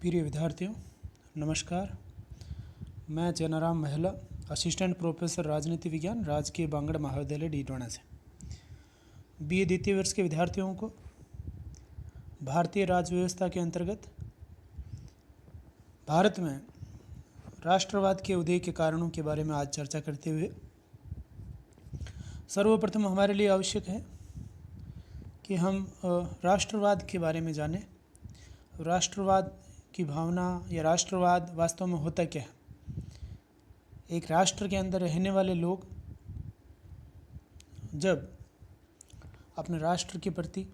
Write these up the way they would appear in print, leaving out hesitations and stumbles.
प्रिय विद्यार्थियों, नमस्कार। मैं जयनाराम महिला, असिस्टेंट प्रोफेसर राजनीति विज्ञान, राजकीय बांगड़ महाविद्यालय डीडवाना से। बीए द्वितीय वर्ष के विद्यार्थियों को भारतीय राज्य व्यवस्था के अंतर्गत भारत में राष्ट्रवाद के उदय के कारणों के बारे में आज चर्चा करते हुए सर्वप्रथम हमारे लिए आवश्यक है कि हम राष्ट्रवाद के बारे में जानें। राष्ट्रवाद की भावना या राष्ट्रवाद वास्तव में होता क्या है। एक राष्ट्र के अंदर रहने वाले लोग जब अपने राष्ट्र के प्रति,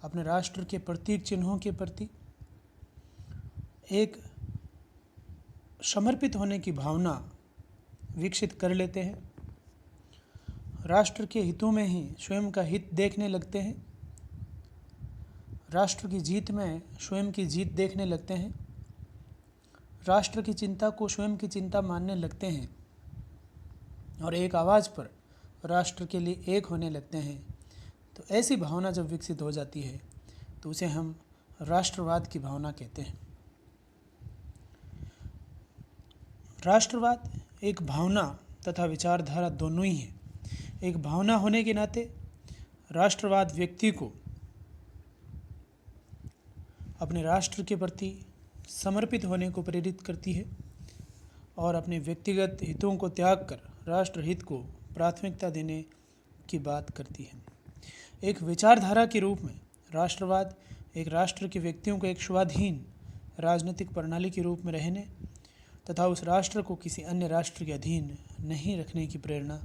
अपने राष्ट्र के प्रतीक चिन्हों के प्रति एक समर्पित होने की भावना विकसित कर लेते हैं, राष्ट्र के हितों में ही स्वयं का हित देखने लगते हैं, राष्ट्र की जीत में स्वयं की जीत देखने लगते हैं, राष्ट्र की चिंता को स्वयं की चिंता मानने लगते हैं और एक आवाज़ पर राष्ट्र के लिए एक होने लगते हैं, तो ऐसी भावना जब विकसित हो जाती है तो उसे हम राष्ट्रवाद की भावना कहते हैं। राष्ट्रवाद एक भावना तथा विचारधारा दोनों ही है। एक भावना होने के नाते राष्ट्रवाद व्यक्ति को अपने राष्ट्र के प्रति समर्पित होने को प्रेरित करती है और अपने व्यक्तिगत हितों को त्याग कर राष्ट्र हित को प्राथमिकता देने की बात करती है। एक विचारधारा के रूप में राष्ट्रवाद एक राष्ट्र के व्यक्तियों को एक स्वाधीन राजनीतिक प्रणाली के रूप में रहने तथा उस राष्ट्र को किसी अन्य राष्ट्र के अधीन नहीं रखने की प्रेरणा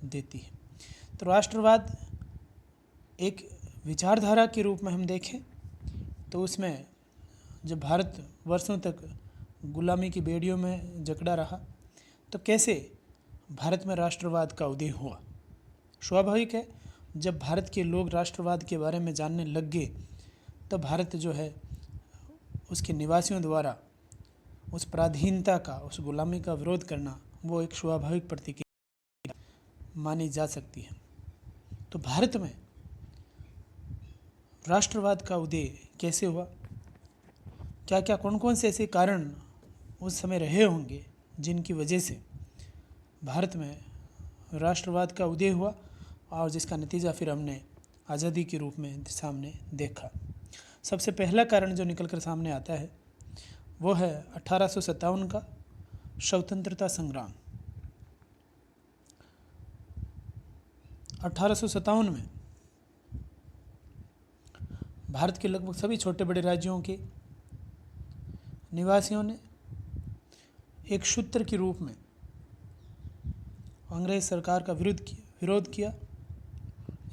देती है। तो राष्ट्रवाद एक विचारधारा के रूप में हम देखें तो उसमें जब भारत वर्षों तक गुलामी की बेड़ियों में जकड़ा रहा तो कैसे भारत में राष्ट्रवाद का उदय हुआ। स्वाभाविक है, जब भारत के लोग राष्ट्रवाद के बारे में जानने लग गए तो भारत जो है उसके निवासियों द्वारा उस पराधीनता का, उस गुलामी का विरोध करना वो एक स्वाभाविक प्रतिक्रिया मानी जा सकती है। तो भारत में राष्ट्रवाद का उदय कैसे हुआ, क्या क्या कौन कौन से ऐसे कारण उस समय रहे होंगे जिनकी वजह से भारत में राष्ट्रवाद का उदय हुआ और जिसका नतीजा फिर हमने आज़ादी के रूप में सामने देखा। सबसे पहला कारण जो निकल कर सामने आता है वो है 1857 का स्वतंत्रता संग्राम। 1857 में भारत के लगभग सभी छोटे बड़े राज्यों के निवासियों ने एक सूत्र के रूप में अंग्रेज सरकार का विरोध किया,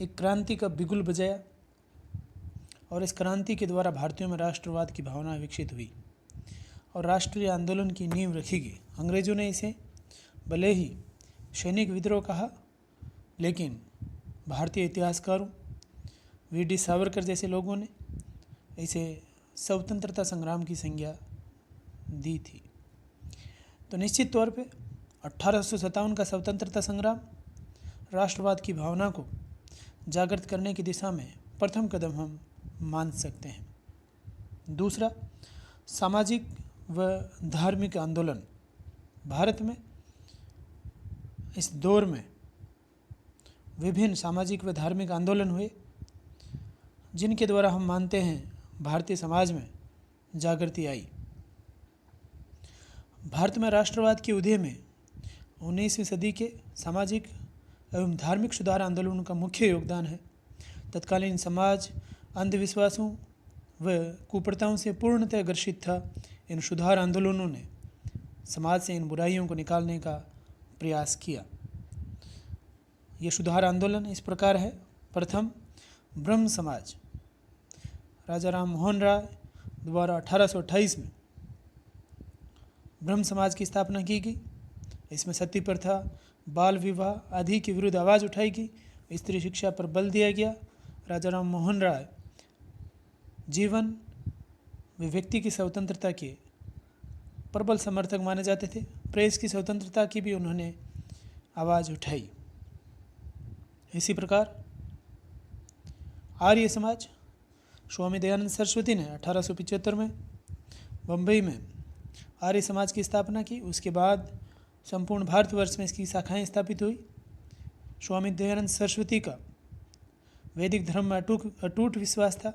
एक क्रांति का बिगुल बजाया और इस क्रांति के द्वारा भारतीयों में राष्ट्रवाद की भावना विकसित हुई और राष्ट्रीय आंदोलन की नींव रखी गई। अंग्रेजों ने इसे भले ही सैनिक विद्रोह कहा, लेकिन भारतीय इतिहासकारों वी.डी. सावरकर जैसे लोगों ने इसे स्वतंत्रता संग्राम की संज्ञा दी थी। तो निश्चित तौर पे 1857 का स्वतंत्रता संग्राम राष्ट्रवाद की भावना को जागृत करने की दिशा में प्रथम कदम हम मान सकते हैं। दूसरा, सामाजिक व धार्मिक आंदोलन। भारत में इस दौर में विभिन्न सामाजिक व धार्मिक आंदोलन हुए जिनके द्वारा हम मानते हैं भारतीय समाज में जागृति आई। भारत में राष्ट्रवाद के उदय में 19वीं सदी के सामाजिक एवं धार्मिक सुधार आंदोलनों का मुख्य योगदान है। तत्कालीन समाज अंधविश्वासों व कुप्रथाओं से पूर्णतः ग्रसित था। इन सुधार आंदोलनों ने समाज से इन बुराइयों को निकालने का प्रयास किया। ये सुधार आंदोलन इस प्रकार है। प्रथम, ब्रह्म समाज। राजा राम मोहन राय द्वारा 1828 में ब्रह्म समाज की स्थापना की गई। इसमें सती प्रथा, बाल विवाह आदि के विरुद्ध आवाज़ उठाई गई, स्त्री शिक्षा पर बल दिया गया। राजा राम मोहन राय जीवन व व्यक्ति की स्वतंत्रता के प्रबल समर्थक माने जाते थे। प्रेस की स्वतंत्रता की भी उन्होंने आवाज़ उठाई। इसी प्रकार आर्य समाज, स्वामी दयानंद सरस्वती ने 1875 में बम्बई में आर्य समाज की स्थापना की। उसके बाद संपूर्ण भारतवर्ष में इसकी शाखाएं स्थापित हुई। स्वामी दयानंद सरस्वती का वैदिक धर्म में अटूट विश्वास था।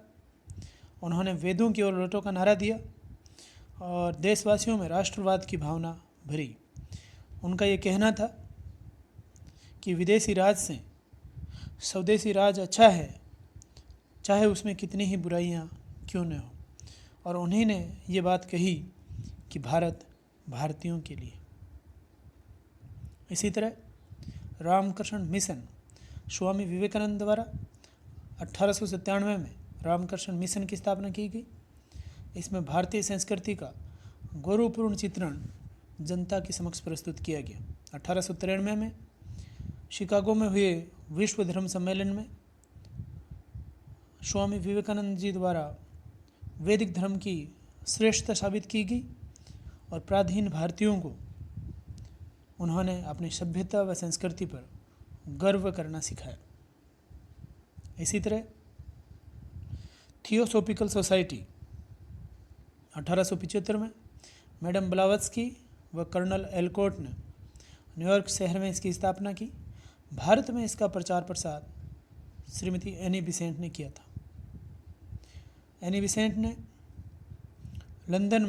उन्होंने वेदों की ओर लौटो का नारा दिया और देशवासियों में राष्ट्रवाद की भावना भरी। उनका ये कहना था कि विदेशी राज से स्वदेशी राज अच्छा है, चाहे उसमें कितनी ही बुराइयां क्यों न हो। और उन्हीं ने ये बात कही कि भारत भारतीयों के लिए। इसी तरह रामकृष्ण मिशन स्वामी विवेकानंद द्वारा 1897 में रामकृष्ण मिशन की स्थापना की गई। इसमें भारतीय संस्कृति का गौरवपूर्ण चित्रण जनता के समक्ष प्रस्तुत किया गया। 1893 में शिकागो में हुए विश्व धर्म सम्मेलन में स्वामी विवेकानंद जी द्वारा वैदिक धर्म की श्रेष्ठता साबित की गई और प्राचीन भारतीयों को उन्होंने अपनी सभ्यता व संस्कृति पर गर्व करना सिखाया। इसी तरह थियोसॉफिकल सोसाइटी 1875 में मैडम ब्लावत्स्की व कर्नल एलकोट ने न्यूयॉर्क शहर में इसकी स्थापना की। भारत में इसका प्रचार प्रसार श्रीमती एनी बिसेंट ने किया था। एनी बिसेंट ने लंदन में